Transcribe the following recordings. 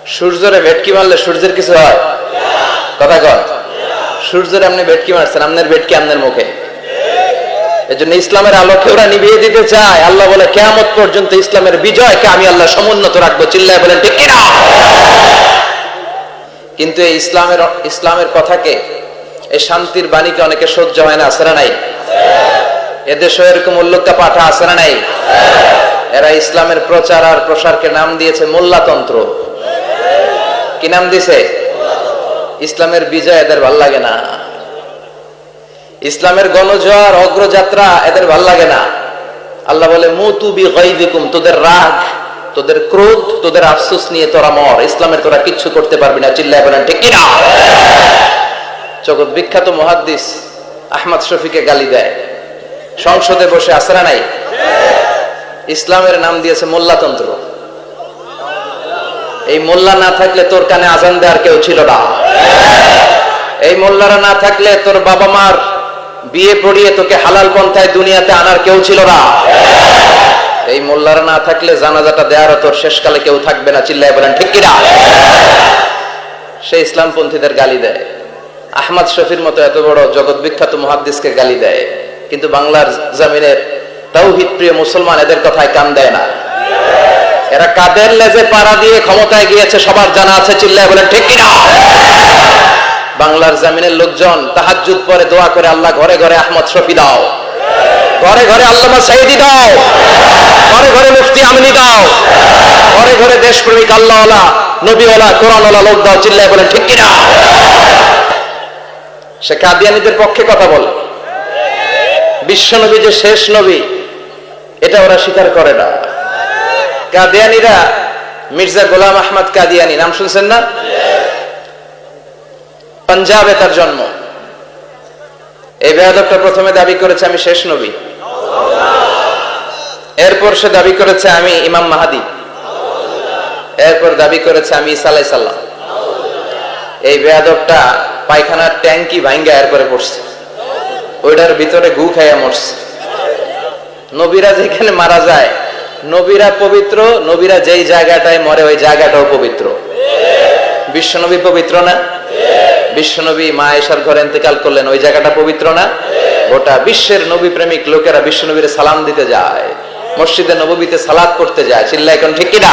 সূর্যরে ভেটকি মারলে সূর্যের কিছু হয়? কথা কন। সূর্যরে আপনি ভেটকি মারছেন, আপনার ভেটকি আপনার মুখে। এই জন্য ইসলামের আলোকে ওরা নিভিয়ে দিতে চায়। আল্লাহ বলে কিয়ামত পর্যন্ত ইসলামের বিজয়কে আমি আল্লাহ সমুন্নত রাখবো। চিল্লায় বলেন ঠিক কিনা? কিন্তু এই ইসলামের কথাকে, এই শান্তির বাণীকে অনেকে সহ্য হয় না, আছে না নাই? এদেশে এরকম উল্লুক্কা পাঠা আছে না নাই? এরা ইসলামের প্রচার আর প্রসারকে নাম দিয়েছে মোল্লাতন্ত্র। কি নাম দিছে? ইসলামের বিজয় এদের ভাল লাগে না, ইসলামের গণজোয়ার অগ্রযাত্রা এদের ভাল লাগে না। আল্লাহ বলে মুতু বিগাইযিকুম, তোদের রাগ, তোদের ক্রোধ, তোদের আফসোস নিয়ে তোরা মর, ইসলামের তোরা কিচ্ছু করতে পারবি না। চিল্লায় বলেন ঠিক কিনা? জগৎ বিখ্যাত মুহাদ্দিস আহমদ শফিকে গালি দেয়, সংসদে বসে, আছে না নাই? ইসলামের নাম দিয়েছে মোল্লাতন্ত্র। এই মোল্লা না থাকলে তোর কানে আজান দেওয়ার কেউ ছিল না। এই মোল্লারা না থাকলে তোর বাবা মার বিয়ে পড়িয়ে তোকে হালাল পন্থায় দুনিয়াতে আনার কেউ ছিল না। এই মোল্লারা না থাকলে জানাজাটা দেওয়ারও তোর শেষকালে কেউ থাকবে না। চিল্লায় বলেন ঠিক কিনা? সে ইসলামপন্থীদের গালি দেয়, আহমদ শফির মতো এত বড় জগৎ বিখ্যাত মুহাদ্দিসকে গালি দেয়, কিন্তু বাংলার জমিনের তাওহীদ প্রিয় মুসলমান এদের কথায় কান দেয় না। এরা কাদের লেজে পাড়া দিয়ে ক্ষমতায় গিয়েছে সবার জানা আছে। চিল্লায় বলেন ঠিক কিনা? বাংলার জমিনের লোকজন তাহাজ্জুদ পরে দোয়া করে, আল্লাহ ঘরে ঘরে আহমদ শফি দাও, ঘরে ঘরে আল্লামা সাইদি দাও, ঘরে ঘরে মুফতি আমিনী দাও, ঘরে ঘরে দেশপ্রেমিক আল্লাহওয়ালা, নবীওয়ালা, কোরআনওয়ালা লোক দাও। চিল্লায় বলেন ঠিক কিনা? সে কাদিয়ানীদের পক্ষে কথা বলে। বিশ্বনবী যে শেষ নবী এটা ওরা স্বীকার করে না। কাদিয়ানীরা, মির্জা গোলাম আহমদ কাদিয়ানী নাম শুনছেন না? পাঞ্জাবে তার জন্ম। এই বেয়াদবটা প্রথমে দাবি করেছে আমি শেষ নবী, এরপর সে দাবি করেছে আমি ইমাম মাহাদি, এরপর দাবি করেছে আমি ঈসা আলাইহিস সালাম। এই বেয়াদবটা পায়খানার ট্যাঙ্কি ভাঙ্গা এরপরে পড়ছে, ওইটার ভিতরে গু খাইয়া মরছে। নবীরা যেখানে মারা যায়, নবীরা পবিত্র, নবীরা যেই জায়গাটায় মরে ওই জায়গাটাও পবিত্র। বিশ্বনবী পবিত্র না? বিশ্বনবী মা আয়েশার ঘরে ইন্তেকাল করলেন, ওই জায়গাটা পবিত্র না? গোটা বিশ্বের নবী প্রেমিক লোকেরা বিশ্বনবীরে সালাম দিতে যায়, মসজিদে নববীতে সালাত করতে যায়। চিল্লায় এখন ঠিক কিনা?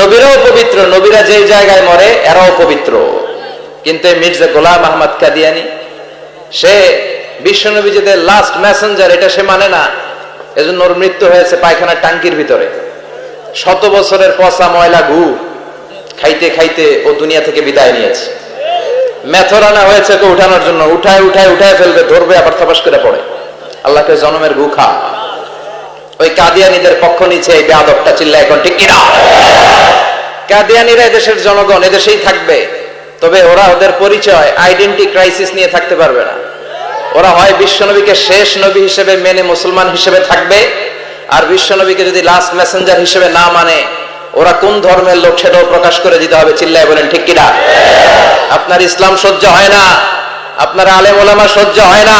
নবীরাও পবিত্র, নবীরা যেই জায়গায় মরে এরাও পবিত্র। কিন্তু মির্জা গোলাম আহমদ কাদিয়ানী, সে বিশ্বনবী যে লাস্ট মেসেঞ্জার এটা সে মানে না। এজন্য ওর মৃত্যু হয়েছে পায়খানার টাঙ্কির ভিতরে। 100 বছরের পচা ময়লা গু খাইতে খাইতে ও দুনিয়া থেকে বিদায় নিয়েছে। মেথর আনা হয়েছে ওকে উঠানোর জন্য, উঠায় উঠায় উঠায় ফেলবে, ধরবে আবার থাপাস করে পড়ে। আল্লাহকে জনমের গু খা। ওই কাদিয়ানীদের পক্ষ নিচ্ছে এই বেয়াদবটা। চিল্লায় এখন ঠিক কিনা? কাদিয়ানীরা এদেশের জনগণ, এদেশেই থাকবে, তবে ওরা ওদের পরিচয় আইডেন্টি ক্রাইসিস নিয়ে থাকতে পারবে না। ওরা হয় বিশ্বনবীকে শেষ নবী হিসেবে মেনে মুসলমান হিসেবে থাকবে, আর বিশ্বনবীকে যদি লাস্ট মেসেঞ্জার হিসেবে না মানে ওরা কোন ধর্মের লোক সেটাও প্রকাশ করে দিতে হবে। চিল্লায় বলেন ঠিক কিনা? আপনার ইসলাম সহ্য হয় না, আপনার আলেম ওলামা সহ্য হয় না,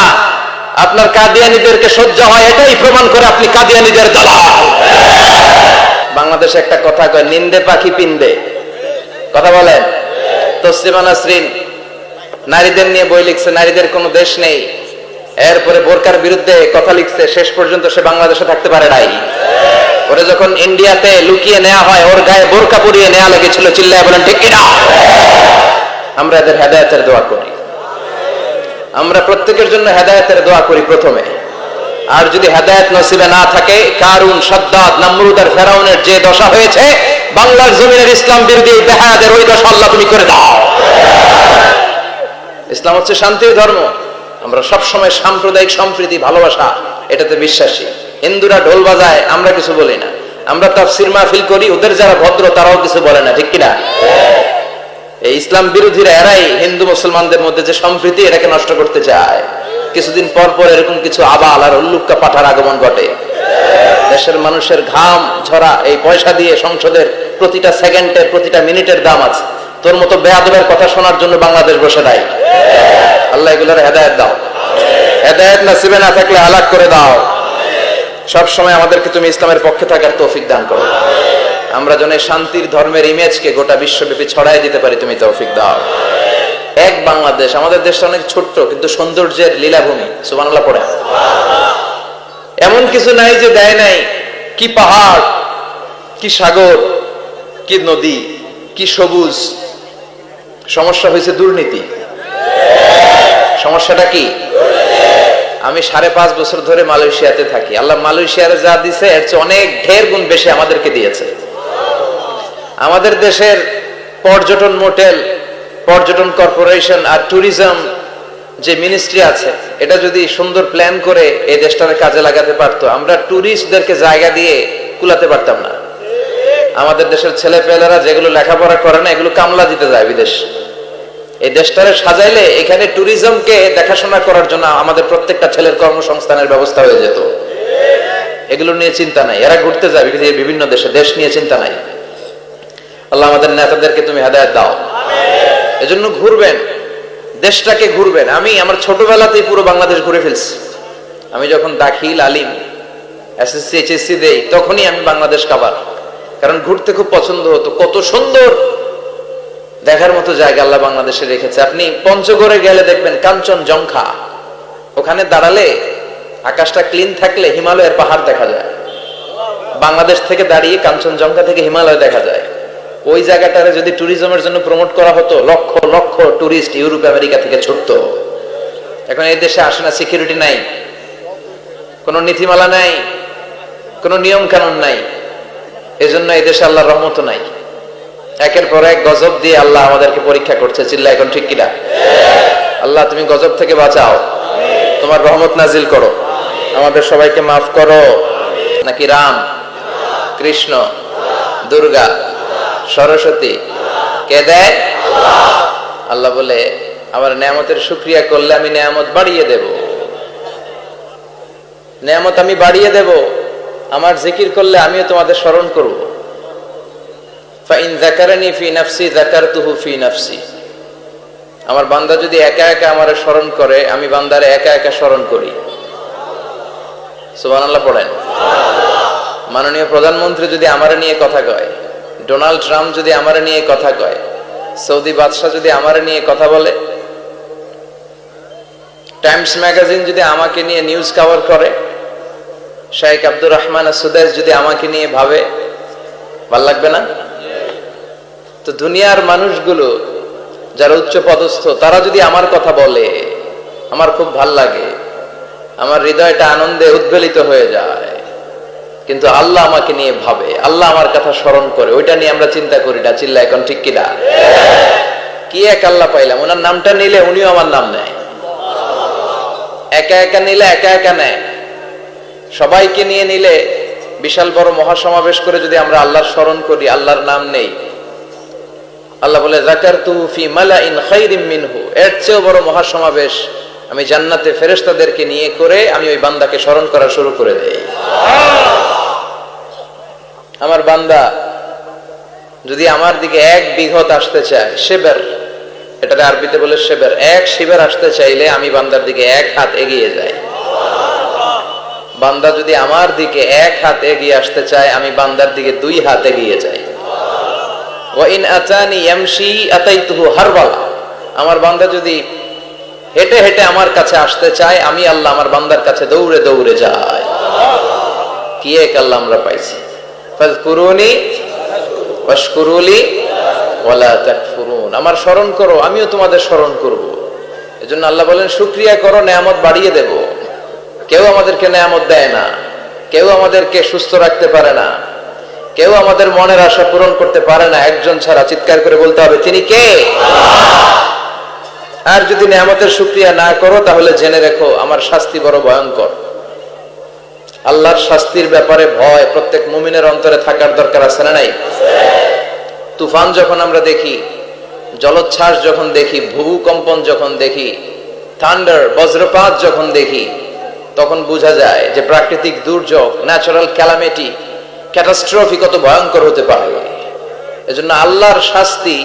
আপনার কাদিয়ানীদেরকে সহ্য হয়, এটাই প্রমাণ করে আপনি কাদিয়ানীদের দালাল। বাংলাদেশে একটা কথা কয়, নিন্দে পাখি পিন্দে। কথা বলেন। তসলিমা নাসরিন নারীদের নিয়ে বই লিখছে, নারীদের কোনো দেশ নেই, এরপরে বোরকার বিরুদ্ধে কথা লিখছে, শেষ পর্যন্ত সে বাংলাদেশে থাকতে পারে নাই। ওরে যখন ইন্ডিয়াতে লুকিয়ে নেওয়া হয়, ওর গায়ে বোরকা পরিয়ে নেওয়া লেগেছিল। চিল্লায় বলেন ঠিক কিনা? আমরা এদের হেদায়েতের দোয়া করি, আমরা প্রত্যেকের জন্য হেদায়েতের দোয়া করি প্রথমে। আর যদি হেদায়েত নসিবে না থাকে, কারুন, সাদ্দাদ, নমরুদ আর ফেরাউনের যে দশা হয়েছে, বাংলার জমিনের ইসলাম বিরোধী বেহায়াদের ওই দশা আল্লাহ তুমি করে দাও। ইসলাম হচ্ছে শান্তির ধর্ম। আমরা সবসময় সাম্প্রদায়িক সম্প্রীতি, ভালোবাসা এটাতে বিশ্বাসী। হিন্দুরা ঢোল বাজায়, আমরা কিছু বলি না। আমরা তাফসীর মাহফিল করি, ওদের যারা ভদ্র তারাও কিছু বলে না। ঠিক কিনা? এই ইসলাম বিরোধীরা এরাই হিন্দু মুসলমানদের মধ্যে যে সম্প্রীতি এটাকে নষ্ট করতে চায়। কিছুদিন পর পর এরকম কিছু আবাল আর উল্লুক্কা পাঠার আগমন ঘটে। দেশের মানুষের ঘাম ঝরা এই পয়সা দিয়ে সংসদের প্রতিটা সেকেন্ডের, প্রতিটা মিনিটের দাম আছে। তোর মতো বেয়াদবের কথা শোনার জন্য বাংলাদেশ বসে নাই। আল্লাহ এগুলোর হেদায়েত দাও, হেদায়েত নসিবে না থাকলে হালাক করে দাও। সব সময় আমাদেরকে তুমি ইসলামের পক্ষে থাকার তৌফিক দান করো। আমরা যেন এই শান্তির ধর্মের ইমেজকে গোটা বিশ্বব্যাপী ছড়াই দিতে পারি, তুমি তৌফিক দাও। এক বাংলাদেশ, আমাদের দেশটা অনেক ছোট্ট কিন্তু সৌন্দর্যের লীলাভূমি। সুবহানাল্লাহ পড়ে। এমন কিছু নাই যে দেয় নাই। কি পাহাড়, কি সাগর, কি নদী, কি সবুজ। সমস্যা হয়েছে দুর্নীতি। সমস্যাটা কি? আমি 5.5 বছর ধরে মালয়েশিয়াতে থাকি। আল্লাহ মালয়েশিয়ার যা দিছে এর চেয়ে অনেক ঢের গুণ বেশি আমাদেরকে দিয়েছে। আমাদের দেশের পর্যটন মোটেল, পর্যটন কর্পোরেশন আর ট্যুরিজম যে মিনিস্ট্রি আছে, এটা যদি সুন্দর প্ল্যান করে এই দেশটাকে কাজে লাগাতে পারতো, আমরা ট্যুরিস্টদেরকে জায়গা দিয়ে কুলাতে পারতাম না। আমাদের দেশের ছেলে পেলেরা যেগুলো লেখাপড়া করে না, এগুলো কামলা দিতে যায় বিদেশ। এই দেশটারে সাজাইলে এখানে ট্যুরিজমকে দেখাশোনা করার জন্য আমাদের প্রত্যেকটা ছেলের কর্মসংস্থানের ব্যবস্থা হয়ে যেত। এগুলো নিয়ে চিন্তা নাই, এরা ঘুরতে যায় বিভিন্ন দেশে, দেশ নিয়ে চিন্তা নাই। আল্লাহ আমাদের নেতাদেরকে তুমি হেদায়েত দাও। এজন্য ঘুরবেন, দেশটাকে ঘুরবেন। আমি আমার ছোটবেলাতেই পুরো বাংলাদেশ ঘুরে ফেলছি। আমি যখন দাখিল, আলিম, এসএসসি, এইচএসসি দেই, তখনই আমি বাংলাদেশ কাবার, কারণ ঘুরতে খুব পছন্দ হতো। কত সুন্দর দেখার মতো জায়গা আল্লাহ বাংলাদেশে রেখেছে। আপনি পঞ্চগড়ে গেলে দেখবেন কাঞ্চনজঙ্ঘা, ওখানে দাঁড়ালে আকাশটা ক্লিন থাকলে হিমালয়ের পাহাড় দেখা যায়। বাংলাদেশ থেকে দাঁড়িয়ে কাঞ্চনজঙ্ঘা থেকে হিমালয় দেখা যায়। ওই জায়গাটারে যদি ট্যুরিজমের জন্য প্রমোট করা হতো, lakh lakh tourist Europe America থেকে ছুটতো। এখন এই দেশে আসে না, সিকিউরিটি নাই, কোনো নীতিমালা নাই, কোনো নিয়ম কানুন নাই। এজন্য এই দেশে আল্লাহর রহমত নাই। একের পর এক গজব দিয়ে আল্লাহ আমাদেরকে পরীক্ষা করছে। চিল্লা এখন ঠিক কিনা? আল্লাহ তুমি গজব থেকে বাঁচাও, তোমার রহমত নাজিল করো, আমাদের সবাইকে মাফ করো। নাকি রাম, কৃষ্ণ, দুর্গা, সরস্বতী কে দেয়? আল্লাহ বলে আমার নেয়ামতের শুকরিয়া করলে আমি নেয়ামত বাড়িয়ে দেব, নেয়ামত আমি বাড়িয়ে দেব। আমার জিকির করলে আমিও তোমাদের স্মরণ করব। ফাইন যাকারানি ফি নাফসি যাকারতুহু ফি নাফসি। আমার বান্দা যদি একা একা আমারে স্মরণ করে, আমি বান্দারে একা একা স্মরণ করি। সুবহানাল্লাহ পড়েন। মাননীয় প্রধানমন্ত্রী যদি আমারে নিয়ে কথা কয়, ডোনাল্ড ট্রাম্প যদি আমারে নিয়ে কথা কয়, সৌদি বাদশাহ যদি আমারে নিয়ে কথা বলে, টাইমস ম্যাগাজিন যদি আমাকে নিয়ে নিউজ কভার করে, শেখ আব্দুর রহমান সুদাইস যদি আমাকে নিয়ে ভাবে, ভাল লাগবে না? তো দুনিয়ার মানুষগুলো যারা উচ্চ পদস্থ, তারা যদি আমার কথা বলে, আমার খুব ভাল লাগে, আমার হৃদয়টা আনন্দে উদ্বেলিত হয়ে যায়। কিন্তু আল্লাহ আমাকে নিয়ে ভাবে, আল্লাহ আমার কথা স্মরণ করে, ওইটা নিয়ে আমরা চিন্তা করি না। চিল্লা এখন ঠিক কিনা? কি এক আল্লাহ পাইলাম, ওনার নামটা নিলে উনিও আমার নাম নেয়। একা একা নিলে একা একা নেয়, সবাইকে নিয়ে নিলে, বিশাল বড় মহাসমাবেশ করে যদি আমরা আল্লাহর স্মরণ করি, আল্লাহর নাম নেই, আল্লাহ বলে যাকারতুহু ফি মালাইন খায়রিম মিনহু, এর চেয়েও বড় মহাসমাবেশ আমি জান্নাতে ফেরেশতাদেরকে নিয়ে করে আমি ওই বান্দাকে স্মরণ করা শুরু করে দেই। আমার বান্দা যদি আমার দিকে এক বিঘত আসতে চায়, শেবের, এটাকে আরবিতে বলে শেবের, এক শিবের আসতে চাইলে আমি বান্দার দিকে এক হাত এগিয়ে যাই। বান্দা যদি আমার দিকে এক হাত এগিয়ে আসতে চায়, আমি বান্দার দিকে 2 হাত এগিয়ে যাই। ওয়া ইন আতানি ইয়ামশি আতাইতুহু হারওয়ালা, আমার বান্দা যদি হেঁটে হেঁটে আমার কাছে আসতে চায়, আমি আল্লাহ আমার বান্দার কাছে দৌড়ে দৌড়ে যাই। কি এক আল্লাহ আমরা পাইছি। ফাযকুরুনি ওয়াশকুরুলি ওয়ালা তাকফুরুন, আমার স্মরণ করো, আমিও তোমাদের স্মরণ করব। এজন্য আল্লাহ বলেন শুকরিয়া করো, নেয়ামত বাড়িয়ে দেব। কেউ আমাদেরকে নেয়ামত দেয় না, কেউ আমাদেরকে সুস্থ রাখতে পারে না, কেউ আমাদের মনের আশা পূরণ করতে পারে না, একজন ছাড়া। চিৎকার করে বলতে হবে, তিনি কে? আর যদি নেয়ামতের শুকরিয়া না করো, তাহলে জেনে রেখো আমার শাস্তি বড় ভয়ঙ্কর। আল্লাহর শাস্তির ব্যাপারে ভয় প্রত্যেক মুমিনের অন্তরে থাকার দরকার আছে না নাই? তুফান যখন আমরা দেখি, জলোচ্ছ্বাস যখন দেখি, ভূকম্পন যখন দেখি, থান্ডার, বজ্রপাত যখন দেখি, তখন বোঝা যায় যে প্রাকৃতিক দুর্যোগ, ন্যাচারাল ক্যালামিটি, ক্যাটাস্ট্রফি কত ভয়ঙ্কর হতে পারে। এজন্য আল্লাহর শাস্তি,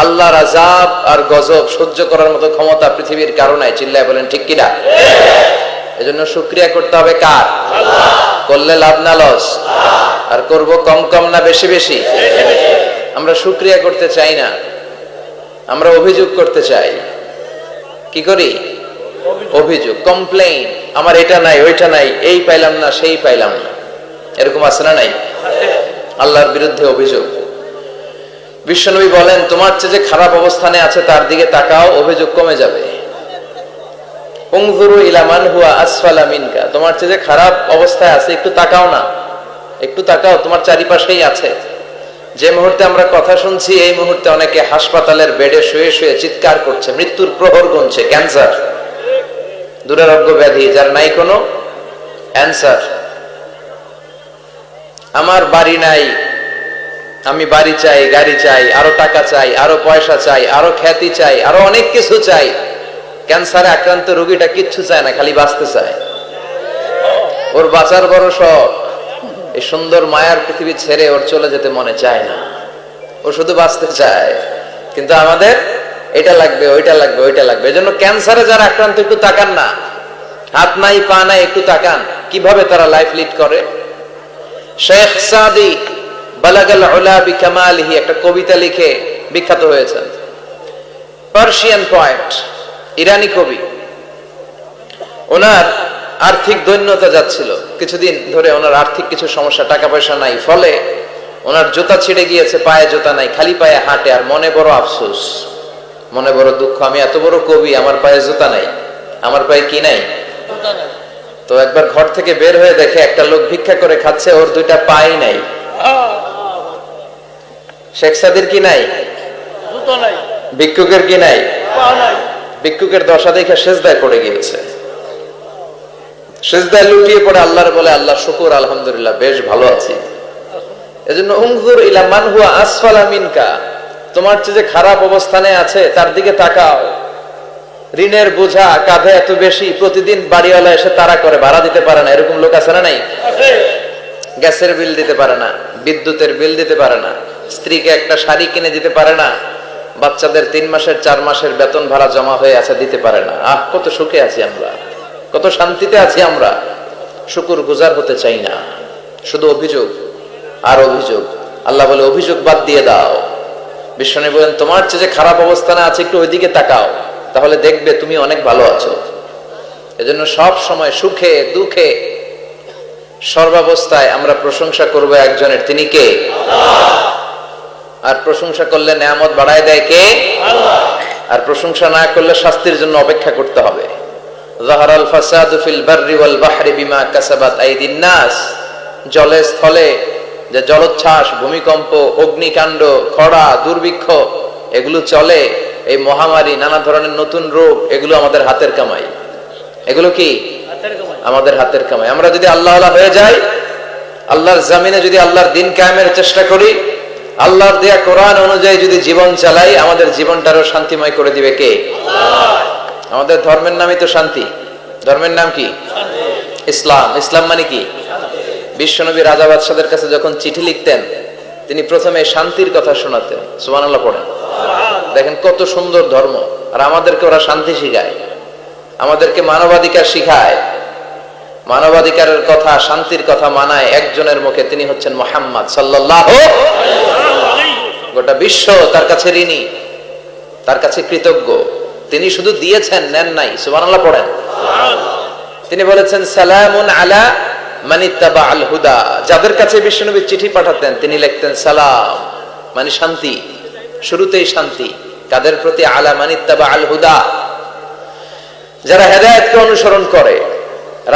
আল্লাহর আযাব আর গজব সহ্য করার মতো ক্ষমতা পৃথিবীর কারো নাই। চিল্লায় বলেন ঠিক কিনা? এজন্য শুকরিয়া করতে হবে কার? করলে লাভ না লস? আর করব কম কম না বেশি বেশি? আমরা শুকরিয়া করতে চাই না, আমরা অভিযোগ করতে চাই। কি করি? অভিযোগ, কমপ্লেইন। আমার এটা নাই, ওইটা নাই, এই পাইলাম না, সেই পাইলাম না, এরকম আছে না নাই? আল্লাহর বিরুদ্ধে অভিযোগ। বিশ্বনবী বলেন, তোমার চেয়ে যে খারাপ অবস্থানে আছে তার দিকে তাকাও, অভিযোগ কমে যাবে। উনজুরু ইলা মান হুয়া আসফালা মিনকা, তোমার চেয়ে যে খারাপ অবস্থায় আছে একটু তাকাও না, একটু তাকাও, তোমার চারিপাশেই আছে। যে মুহূর্তে আমরা কথা শুনছি এই মুহূর্তে অনেকে হাসপাতালের বেডে শুয়ে শুয়ে চিৎকার করছে, মৃত্যুর প্রহর গুনছে। ক্যান্সার, দুরারোগ্য ব্যাধি যার নাই কোনো অ্যান্সার। আমার বাড়ি নাই, আমি বাড়ি চাই, গাড়ি চাই, আরো টাকা চাই, আরো পয়সা চাই, আরো খ্যাতি চাই, আরো অনেক কিছু চাই। ক্যান্সারে আক্রান্ত রোগীটা কিচ্ছু চায় না, খালি বাঁচতে চায়। ওর বাঁচার বড় শখ, এই সুন্দর মায়ার পৃথিবী ছেড়ে ওর চলে যেতে মনে চায় না, ও শুধু বাঁচতে চায়। কিন্তু আমাদের এটা লাগবে, ওইটা লাগবে, ওইটা লাগবে। এজন্য ক্যান্সারে যারা আক্রান্ত একটু তাকান না, হাত নাই পা নাই, একটু তাকান কিভাবে তারা লাইফ লিড করে। শেখ সাদি বালাগাল উলা বিকামালিহি একটা কবিতা লিখে বিখ্যাত হয়েছেন। পার্সিয়ান পয়েট, ইরানি কবি। ওনার আর্থিক দৈন্যতা যাচ্ছিল, কিছুদিন ধরে ওনার আর্থিক কিছু সমস্যা, টাকা পয়সা নাই, ফলে ওনার জুতা ছিঁড়ে গিয়েছে, পায়ে জুতা নাই, খালি পায়ে হাঁটে। আর মনে বড় আফসোস, মনে বড় দুঃখ, আমি এত বড় কবি, আমার পায়ে জুতা নাই, আমার পায়ে কি নাই? তো একবার ঘর থেকে বের হয়ে দেখে একটা লোক ভিক্ষা করে খাচ্ছে, ওর দুইটা পাই নাই। শেখ সাদির কি নাই? ভিক্ষুকের কি নাই? ভিক্ষুকের দশা দেখে সেজদায় পড়ে গিয়েছে। সেজদায় লুটিয়ে পড়ে আল্লাহর বলে, আল্লাহ শুকুর, আলহামদুলিল্লাহ, বেশ ভালো আছি। এজন্য উনজুর ইলা মান হুয়া আসফালা মিনকা, তোমার চেয়ে যে খারাপ অবস্থানে আছে তার দিকে তাকাও। ঋণের বোঝা কাঁধে এত বেশি, প্রতিদিন বাড়িওয়ালা এসে তাড়া করে, ভাড়া দিতে পারে না, এরকম লোক আছে না নাই? গ্যাসের বিল দিতে পারে না, বিদ্যুতের বিল দিতে পারে না, স্ত্রীকে একটা শাড়ি কিনে দিতে পারে না, বাচ্চাদের 3 মাসের 4 মাসের বেতন ভাড়া জমা হয়ে আছে, দিতে পারে না। কত সুখে আছি আমরা, কত শান্তিতে আছি আমরা, শুকুর গুজার হতে চাই না, শুধু অভিযোগ আর অভিযোগ। আল্লাহ বলে, অভিযোগ বাদ দিয়ে দাও। বিশ্বনবী বলেন, তোমার চেয়ে যে খারাপ অবস্থানে আছে একটু ওইদিকে তাকাও, তাহলে দেখবে তুমি অনেক ভালো আছো। এজন্য সব সময় সুখে দুঃখে সর্বাবস্থায় আমরা প্রশংসা করব একজনের, তিনি কে? আর প্রশংসা করলে নেয়ামত বাড়ায় দেয় কে? আর প্রশংসা না করলে শাস্তির জন্য অপেক্ষা করতে হবে। যাহারাল ফাসাদু ফিল বাররি ওয়াল বাহরি বিমা কাসাবাত আইদিন নাস, জলে স্থলে যে জলোচ্ছ্বাস, ভূমিকম্প, অগ্নিকাণ্ড, খরা, দুর্ভিক্ষ এগুলো চলে, এই মহামারী, নানা ধরনের নতুন রোগ, এগুলো আমাদের হাতের কামাই। এগুলো কি? আমাদের হাতের কামাই। আমরা যদি আল্লাহওয়ালা হয়ে যাই, আল্লাহর জামিনে যদি আল্লাহর দিন কায়েমের চেষ্টা করি, আল্লাহর দেয়া কোরআন অনুযায়ী যদি জীবন চালাই, আমাদের জীবনটারও শান্তিময় করে দিবে কে? আমাদের ধর্মের নামই তো শান্তি। ধর্মের নাম কি? ইসলাম। ইসলাম মানে কি? বিশ্বনবী রাজা বাদশাদের কাছে যখন চিঠি লিখতেন, তিনি প্রথমে শান্তির কথা শোনাতেন। সুবহানাল্লাহ পড়েন। দেখেন কত সুন্দর ধর্ম। আর আমাদেরকে ওরা শান্তি শিখায়, আমাদেরকে মানবাধিকার শিখায়, মানবাধিকারের কথা, শান্তির কথা মানায় একজনের মুখে, তিনি হচ্ছেন মুহাম্মদ সাল্লাল্লাহু আলাইহি ওয়াসাল্লাম। গোটা বিশ্ব তার কাছে ঋণী, তার কাছে কৃতজ্ঞ। তিনি শুধু দিয়েছেন, নেন নাই। সুবহানাল্লাহ পড়েন। তিনি বলেছেন, সালামুন আলা মানিত্তাবা আল হুদা। যাদের কাছে বিশ্বনবী চিঠি পাঠাতেন তিনি লিখতেন সালাম, মানে শান্তি, শুরুতেই শান্তি। কাদের প্রতি? আলা মানিত্তাবা আল হুদা, যারা হেদায়েতকে অনুসরণ করে।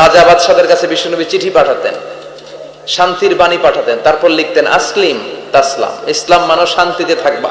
রাজা বাদশাদের কাছে বিশ্বনবী চিঠি পাঠাতেন, শান্তির বাণী পাঠাতেন, তারপর লিখতেন আসলিম তাসলাম, ইসলাম মানো শান্তিতে থাকবা।